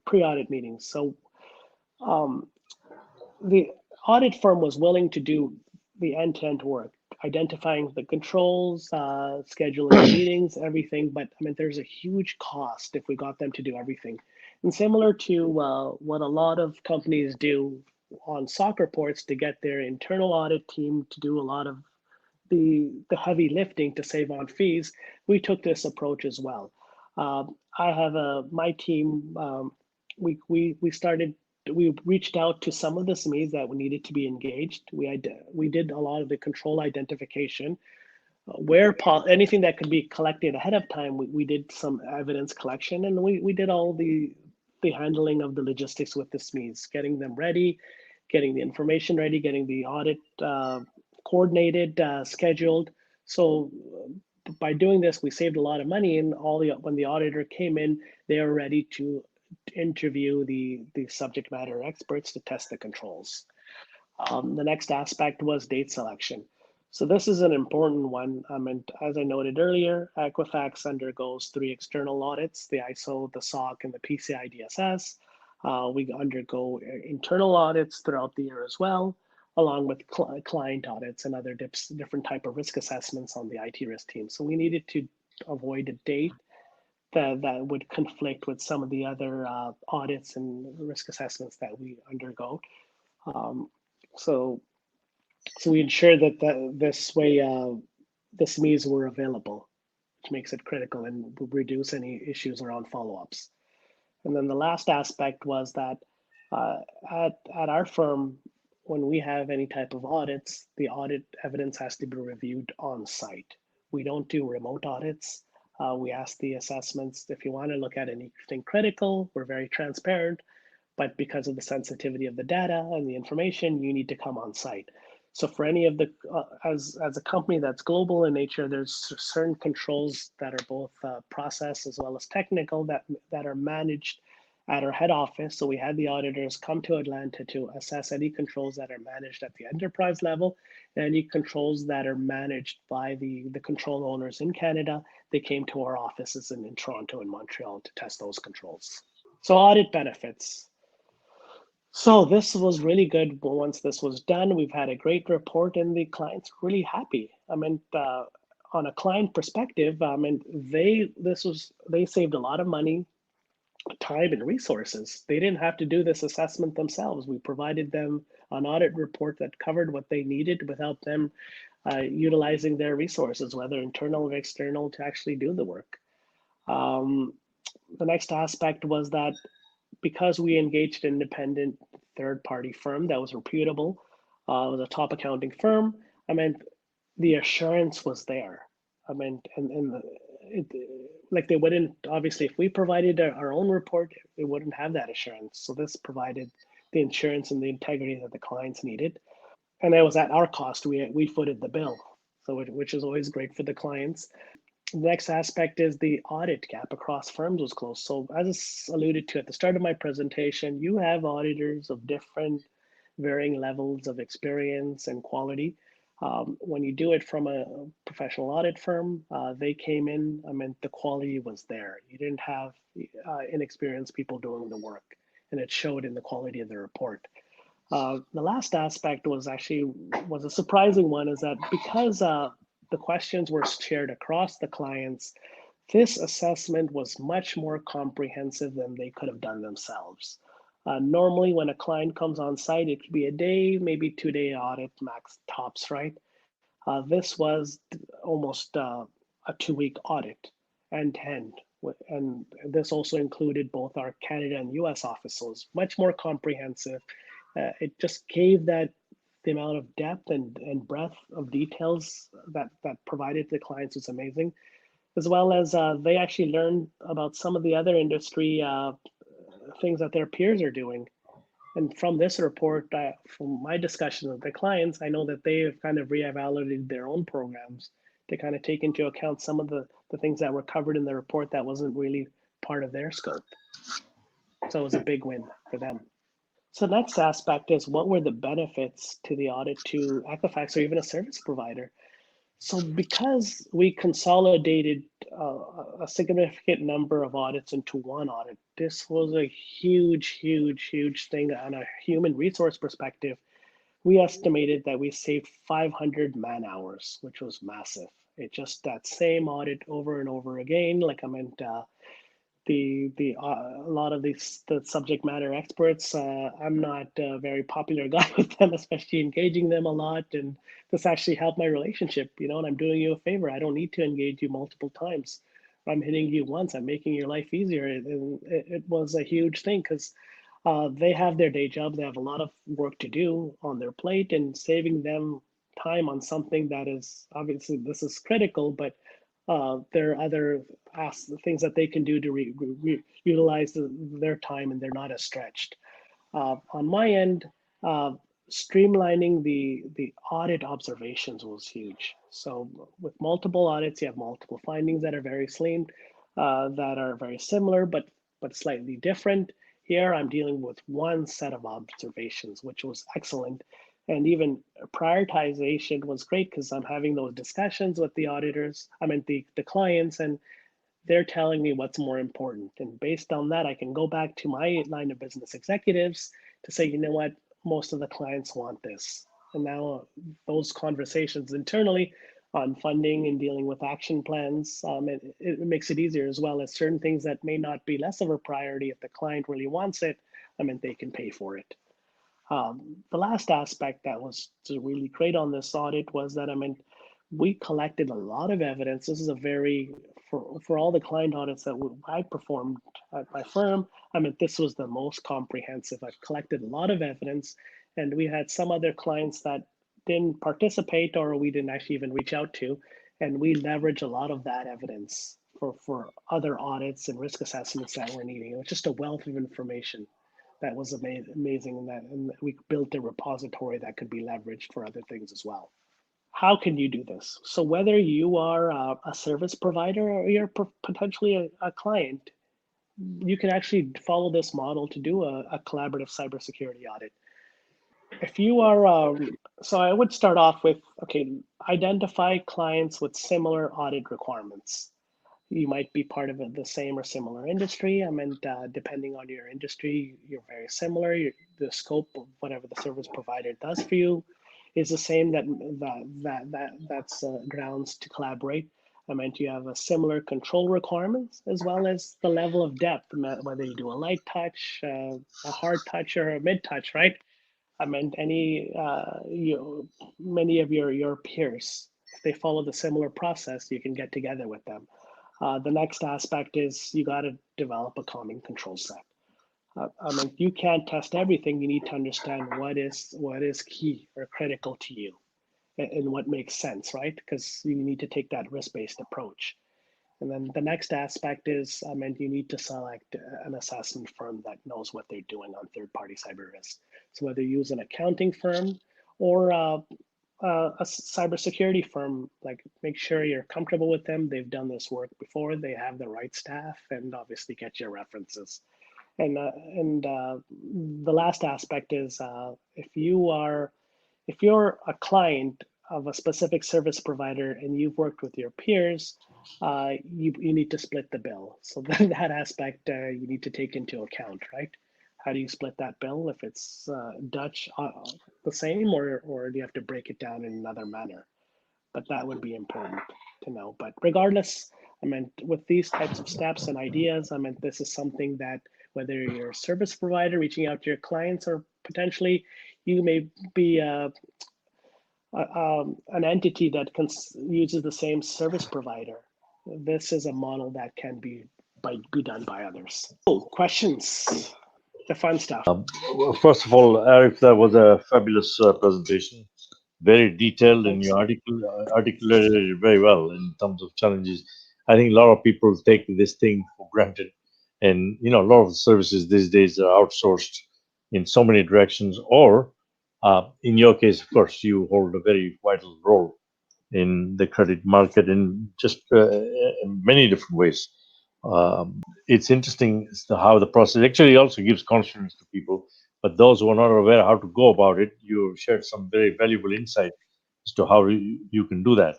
pre-audit meetings. So the audit firm was willing to do the end-to-end work, identifying the controls, scheduling meetings, everything. But I mean, there's a huge cost if we got them to do everything. And similar to what a lot of companies do on SOC reports to get their internal audit team to do a lot of the heavy lifting to save on fees, we took this approach as well. I have my team. We reached out to some of the SMEs that needed to be engaged. We did a lot of the control identification. Where anything that could be collected ahead of time, we did some evidence collection, and we did all the handling of the logistics with the SMEs, getting them ready, getting the information ready, getting the audit coordinated, scheduled. So by doing this, we saved a lot of money, and when the auditor came in, they were ready to interview the subject matter experts to test the controls. The next aspect was date selection. So this is an important one. And as I noted earlier, Equifax undergoes 3 external audits: the ISO, the SOC, and the PCI DSS. We undergo internal audits throughout the year as well, along with client audits and other different type of risk assessments on the IT risk team. So we needed to avoid a date that would conflict with some of the other audits and risk assessments that we undergo. So we ensure that this way the SMEs were available, which makes it critical and reduce any issues around follow-ups. And then the last aspect was that at our firm, when we have any type of audits, the audit evidence has to be reviewed on site. We don't do remote audits. We ask the assessments, if you want to look at anything critical, we're very transparent, but because of the sensitivity of the data and the information, you need to come on site. So for any of the, as a company that's global in nature, there's certain controls that are both process as well as technical that are managed at our head office. So we had the auditors come to Atlanta to assess any controls that are managed at the enterprise level, and any controls that are managed by the control owners in Canada. They came to our offices in Toronto and Montreal to test those controls. So audit benefits. So this was really good. Once this was done, we've had a great report, and the client's really happy. I mean, on a client perspective, I mean, they saved a lot of money, time, and resources. They didn't have to do this assessment themselves. We provided them an audit report that covered what they needed without them utilizing their resources, whether internal or external, to actually do the work. Um, the next aspect was that because we engaged an independent third party firm that was reputable, was a top accounting firm, I mean, the assurance was there. I mean, and it, like they wouldn't, obviously, if we provided our own report, it wouldn't have that assurance. So this provided the insurance and the integrity that the clients needed. And it was at our cost. We footed the bill, so which is always great for the clients. The next aspect is the audit gap across firms was closed. So as alluded to at the start of my presentation, you have auditors of different varying levels of experience and quality. When you do it from a professional audit firm, they came in, I mean, the quality was there. You didn't have inexperienced people doing the work, and it showed in the quality of the report. The last aspect was a surprising one, is that because the questions were shared across the clients, this assessment was much more comprehensive than they could have done themselves. Normally, when a client comes on site, it could be a day, maybe 2 day audit max tops, right? This was almost a 2 week audit end to end. And this also included both our Canada and US offices, much more comprehensive. It just gave that the amount of depth and breadth of details that provided to the clients was amazing, as well as they actually learned about some of the other industry things that their peers are doing. And from this report, from my discussions with the clients, I know that they have kind of reevaluated their own programs to kind of take into account some of the things that were covered in the report that wasn't really part of their scope. So it was a big win for them. So the next aspect is, what were the benefits to the audit to Equifax or even a service provider? So because we consolidated a significant number of audits into one audit, this was a huge thing on a human resource perspective. We estimated that we saved 500 man hours, which was massive. It just that same audit over and over again. Like I meant, the a lot of these the subject matter experts. I'm not a very popular guy with them, especially engaging them a lot, and this actually helped my relationship. You know, and I'm doing you a favor. I don't need to engage you multiple times. I'm hitting you once. I'm making your life easier. It was a huge thing because they have their day job. They have a lot of work to do on their plate, and saving them time on something that is obviously this is critical, but there are other things that they can do to utilize their time, and they're not as stretched. On my end, uh, streamlining the audit observations was huge. So with multiple audits, you have multiple findings that are very slim, that are very similar, but slightly different. Here, I'm dealing with one set of observations, which was excellent. And even prioritization was great because I'm having those discussions with the auditors, I mean, the clients, and they're telling me what's more important. And based on that, I can go back to my line of business executives to say, you know what, most of the clients want this. And now those conversations internally on funding and dealing with action plans, it makes it easier, as well as certain things that may not be less of a priority. If the client really wants it, I mean, they can pay for it. The last aspect that was really great on this audit was that, I mean, we collected a lot of evidence. This is a very, for all the client audits that I performed at my firm, I mean, this was the most comprehensive. I've collected a lot of evidence, and we had some other clients that didn't participate or we didn't actually even reach out to, and we leverage a lot of that evidence for other audits and risk assessments that we're needing. It was just a wealth of information that was amazing, and we built a repository that could be leveraged for other things as well. How can you do this? So whether you are a service provider or you're potentially a client, you can actually follow this model to do a collaborative cybersecurity audit. If you are, so I would start off with, okay, identify clients with similar audit requirements. You might be part of the same or similar industry. I mean, depending on your industry, you're very similar. The scope of whatever the service provider does for you is the same. That's grounds to collaborate. I meant you have a similar control requirements, as well as the level of depth, whether you do a light touch, a hard touch, or a mid touch, right? I meant many of your peers, if they follow the similar process, you can get together with them. The next aspect is you got to develop a common control set. I mean, you can't test everything. You need to understand what is key or critical to you, and what makes sense, right? Because you need to take that risk-based approach. And then the next aspect is, I mean, you need to select an assessment firm that knows what they're doing on third-party cyber risk. So whether you use an accounting firm or a cybersecurity firm, like make sure you're comfortable with them. They've done this work before. They have the right staff, and obviously get your references. And the last aspect is if you're a client of a specific service provider and you've worked with your peers, you need to split the bill. So then that aspect you need to take into account, right? How do you split that bill? If it's Dutch, the same, or do you have to break it down in another manner? But that would be important to know. But regardless, I mean, with these types of steps and ideas, I mean, this is something that whether you're a service provider reaching out to your clients, or potentially you may be an entity that uses the same service provider. This is a model that can be done by others. Oh, questions, the fun stuff. Well, first of all, Arif, that was a fabulous presentation, very detailed, and Thanks. you articulated it very well in terms of challenges. I think a lot of people take this thing for granted, and a lot of the services these days are outsourced in so many directions. Or, in your case, of course, you hold a very vital role in the credit market in just in many different ways. It's interesting as to how the process actually also gives confidence to people. But those who are not aware how to go about it, you shared some very valuable insight as to how you can do that.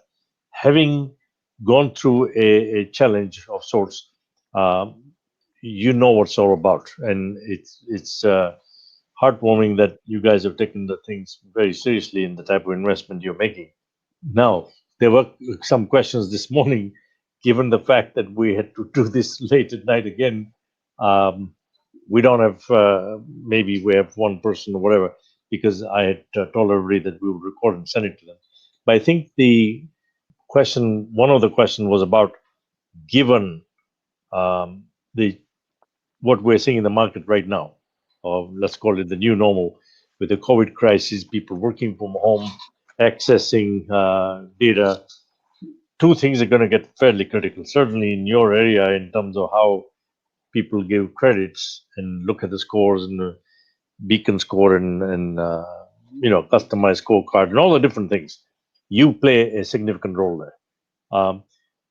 Having gone through a challenge of sorts, um, you know what it's all about, and it's heartwarming that you guys have taken the things very seriously in the type of investment you're making. Now, there were some questions this morning, given the fact that we had to do this late at night again. Um, we don't have, maybe we have one person or whatever, because I had told everybody that we would record and send it to them. But I think one of the questions was about, given the what we're seeing in the market right now, or let's call it the new normal, with the COVID crisis, people working from home, accessing data. Two things are going to get fairly critical, certainly in your area, in terms of how people give credits and look at the scores and the beacon score and customized scorecard and all the different things. You play a significant role there.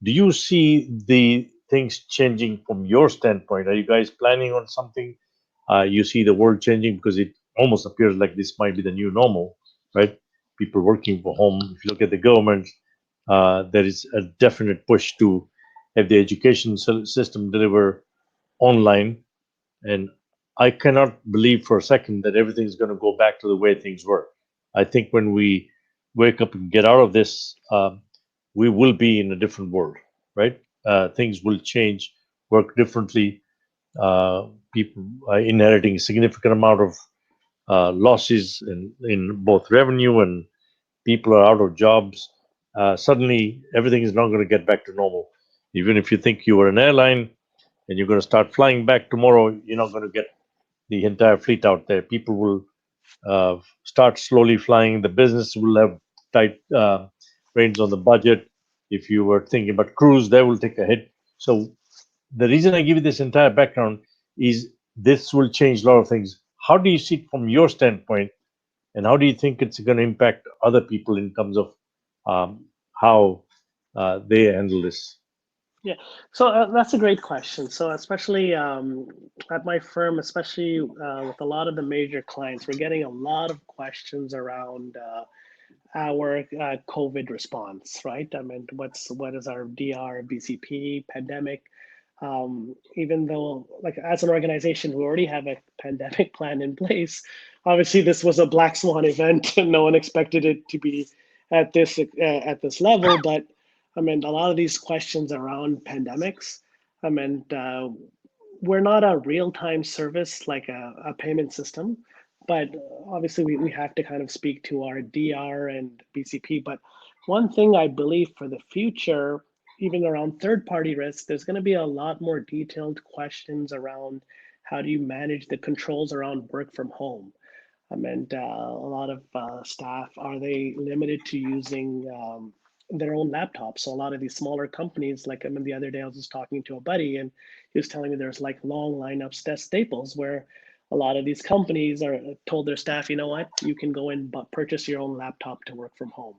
Do you see the things changing from your standpoint? Are you guys planning on something? You see the world changing, because it almost appears like this might be the new normal, right? People working from home. If you look at the government, there is a definite push to have the education system deliver online. And I cannot believe for a second that everything's going to go back to the way things were. I think when we wake up and get out of this, we will be in a different world, right? Things will change, work differently. People are inheriting a significant amount of losses in both revenue, and people are out of jobs. Suddenly, everything is not going to get back to normal. Even if you think you were an airline and you're going to start flying back tomorrow, you're not going to get the entire fleet out there. People will start slowly flying. The business will have tight reins on the budget. If you were thinking about cruise, they will take a hit. So the reason I give you this entire background is this will change a lot of things. How do you see it from your standpoint, and how do you think it's going to impact other people in terms of how they handle this? Yeah, so that's a great question. So especially at my firm, especially with a lot of the major clients, we're getting a lot of questions around our COVID response, right? I mean, what is our DR, BCP, pandemic? Even though, like, as an organization, we already have a pandemic plan in place. Obviously, this was a black swan event, and no one expected it to be at this level. But I mean, a lot of these questions around pandemics. I mean, we're not a real time service like a payment system, but obviously we have to kind of speak to our DR and BCP. But one thing I believe for the future, even around third party risk, there's going to be a lot more detailed questions around how do you manage the controls around work from home. I meant a lot of staff, are they limited to using their own laptops? So a lot of these smaller companies, like I mean, the other day I was just talking to a buddy and he was telling me there's like long lineups at Staples where a lot of these companies are told their staff, you know what, you can go and purchase your own laptop to work from home.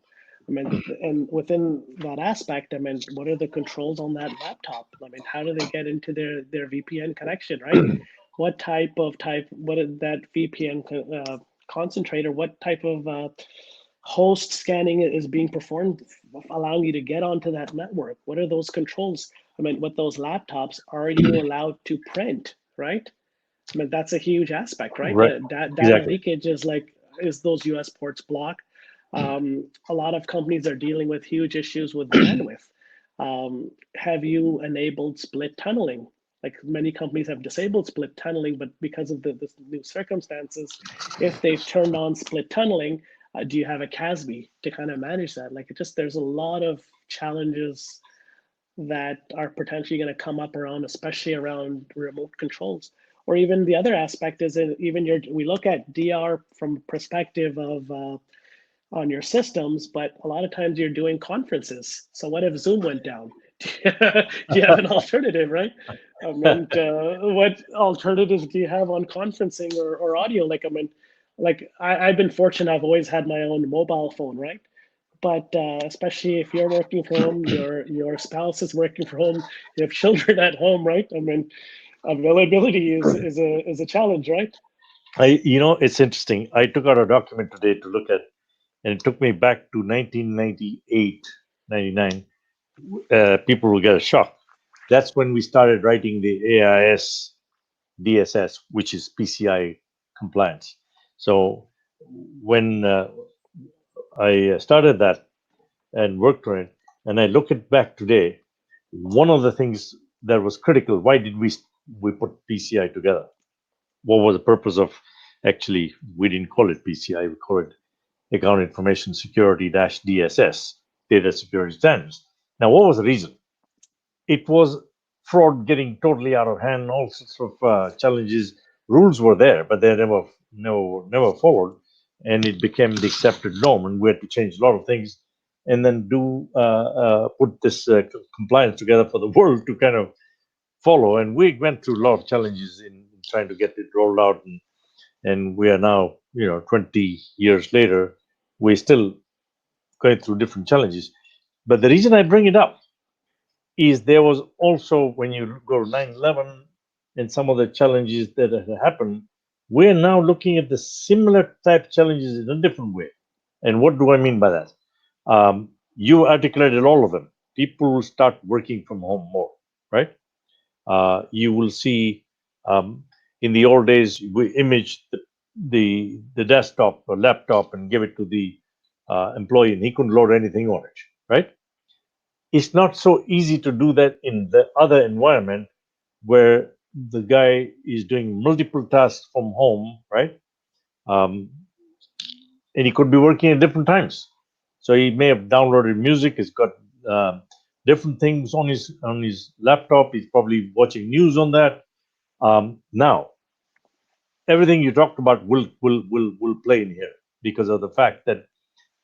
I mean, and within that aspect, I mean, what are the controls on that laptop? I mean, how do they get into their VPN connection, right? What what is that VPN concentrator, what type of host scanning is being performed, allowing you to get onto that network? What are those controls? I mean, with those laptops, are you allowed to print, right? I mean, that's a huge aspect, right? Right. Data Exactly. leakage is like, is those US ports blocked? A lot of companies are dealing with huge issues with bandwidth. Have you enabled split tunneling? Like many companies have disabled split tunneling, but because of the new circumstances, if they've turned on split tunneling, do you have a CASB to kind of manage that? Like it just, there's a lot of challenges that are potentially going to come up around, especially around remote controls. Or even the other aspect is that even we look at DR from perspective of on your systems, but a lot of times you're doing conferences. So what if Zoom went down? Do you have an alternative, right? I mean, what alternatives do you have on conferencing or audio? Like, I mean, like I've been fortunate. I've always had my own mobile phone, right? But especially if you're working from home, your spouse is working from home, you have children at home, right? I mean, availability is a challenge, right? It's interesting. I took out a document today to look at, and it took me back to 1998, 99. People will get a shock. That's when we started writing the AIS DSS, which is PCI compliance. So when I started that and worked on it, and I look at back today, one of the things that was critical, why did we put PCI together? What was the purpose of, actually, we didn't call it PCI, we call it Account Information Security dash DSS, Data Security Standards. Now, what was the reason? It was fraud getting totally out of hand, all sorts of challenges. Rules were there, but they never, never followed, and it became the accepted norm. And we had to change a lot of things, and then do put this compliance together for the world to kind of follow. And we went through a lot of challenges in trying to get it rolled out, and we are now, 20 years later, we're still going through different challenges. But the reason I bring it up is there was also, when you go to 9/11 and some of the challenges that had happened, we're now looking at the similar type challenges in a different way. And what do I mean by that? You articulated all of them. People will start working from home more, right? You will see, um, in the old days, we imaged the desktop or laptop and give it to the employee, and he couldn't load anything on it, right? It's not so easy to do that in the other environment where the guy is doing multiple tasks from home, right? Um, and he could be working at different times. So he may have downloaded music. He's got different things on his laptop. He's probably watching news on that. Now, everything you talked about will play in here because of the fact that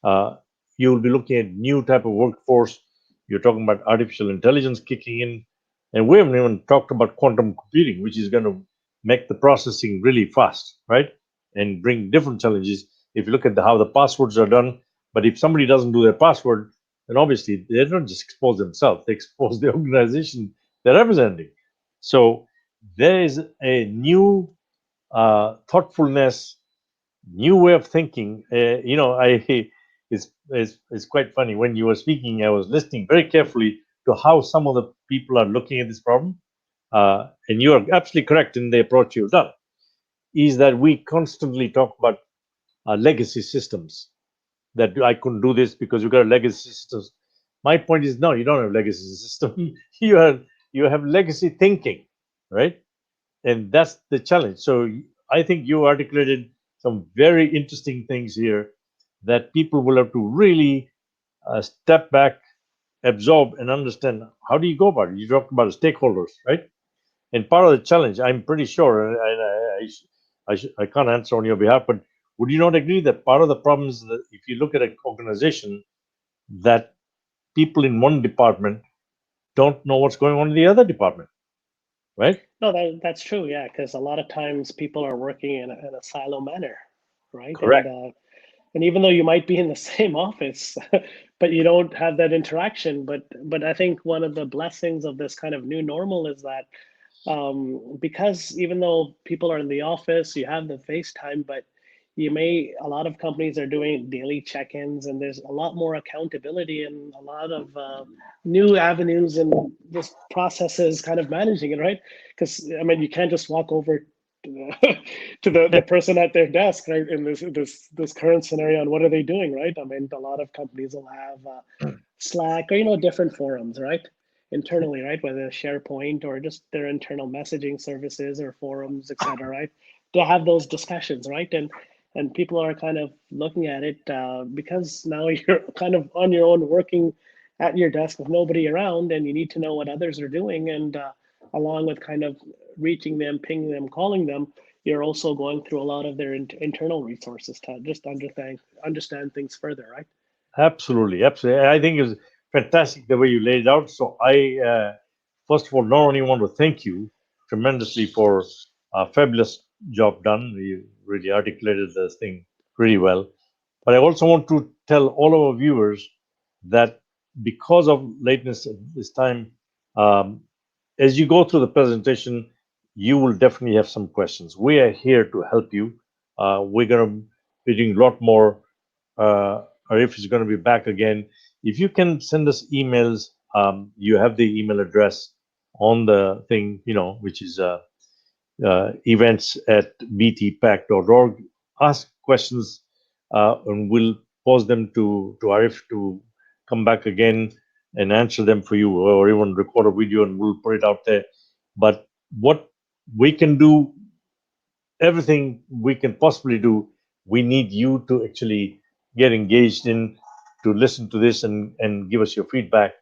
uh, you will be looking at new type of workforce. You're talking about artificial intelligence kicking in, and we haven't even talked about quantum computing, which is going to make the processing really fast, right? And bring different challenges. If you look at how the passwords are done, but if somebody doesn't do their password, then obviously they don't just expose themselves; they expose the organization they're representing. So there is a new thoughtfulness, new way of thinking. I it's quite funny. When you were speaking, I was listening very carefully to how some of the people are looking at this problem. And you are absolutely correct in the approach you've done. Is that we constantly talk about legacy systems. That I couldn't do this because you got a legacy system. My point is, no, you don't have legacy system. You have legacy thinking, right? And that's the challenge. So I think you articulated some very interesting things here that people will have to really step back, absorb, and understand. How do you go about it? You talked about the stakeholders, right? And part of the challenge, I'm pretty sure, and I can't answer on your behalf, but would you not agree that part of the problem is that if you look at an organization, that people in one department don't know what's going on in the other department, right? No, that's true. Yeah, because a lot of times people are working in a silo manner, right? Correct. And even though you might be in the same office, but you don't have that interaction. But I think one of the blessings of this kind of new normal is that because even though people are in the office, you have the FaceTime, but a lot of companies are doing daily check-ins, and there's a lot more accountability and a lot of new avenues and just processes kind of managing it, right? Because I mean, you can't just walk over to the person at their desk, right? In this current scenario, and what are they doing, right? I mean, a lot of companies will have Slack or different forums, right? Internally, right? Whether it's SharePoint or just their internal messaging services or forums, etc., right? To have those discussions, right? And people are kind of looking at it because now you're kind of on your own, working at your desk with nobody around, and you need to know what others are doing, and along with kind of reaching them, pinging them, calling them, you're also going through a lot of their internal resources to just understand things further, right? Absolutely, absolutely. I think it's fantastic the way you laid it out. So I, first of all, not only want to thank you tremendously for a fabulous job done. You really articulated this thing really well. But I also want to tell all our viewers that because of lateness at this time, um, as you go through the presentation, you will definitely have some questions. We are here to help you. We're going to be doing a lot more. Arif is going to be back again. If you can send us emails, you have the email address on the thing, which is events at btpack.org. Ask questions, and we'll pose them to Arif to come back again and answer them for you, or even record a video and we'll put it out there. But what we can do, everything we can possibly do, we need you to actually get engaged in, to listen to this and give us your feedback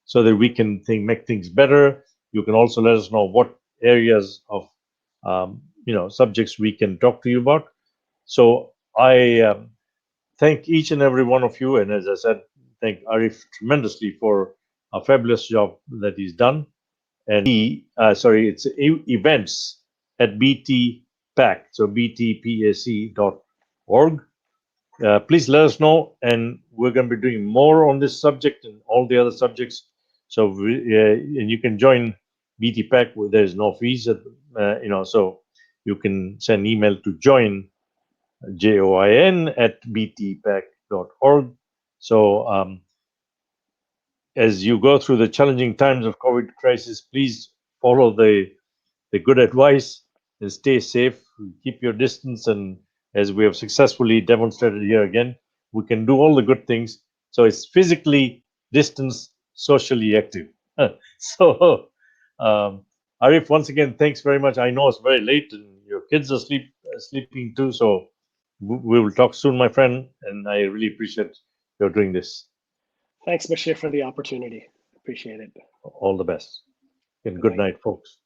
so that we can make things better. You can also let us know what areas of subjects we can talk to you about. So I thank each and every one of you, and as I said, thank Arif tremendously for a fabulous job that he's done. And it's events at BTPAC, so btpac.org. Please let us know, and we're going to be doing more on this subject and all the other subjects. So, and you can join BTPAC where there's no fees, so you can send email to join at btpac.org. So, as you go through the challenging times of COVID crisis, please follow the good advice and stay safe. Keep your distance, and as we have successfully demonstrated here again, we can do all the good things. So it's physically distance, socially active. So, Arif, once again, thanks very much. I know it's very late and your kids are sleeping too. So we will talk soon, my friend. And I really appreciate your doing this. Thanks, Bashir, for the opportunity. Appreciate it. All the best. And Good good night. night, folks.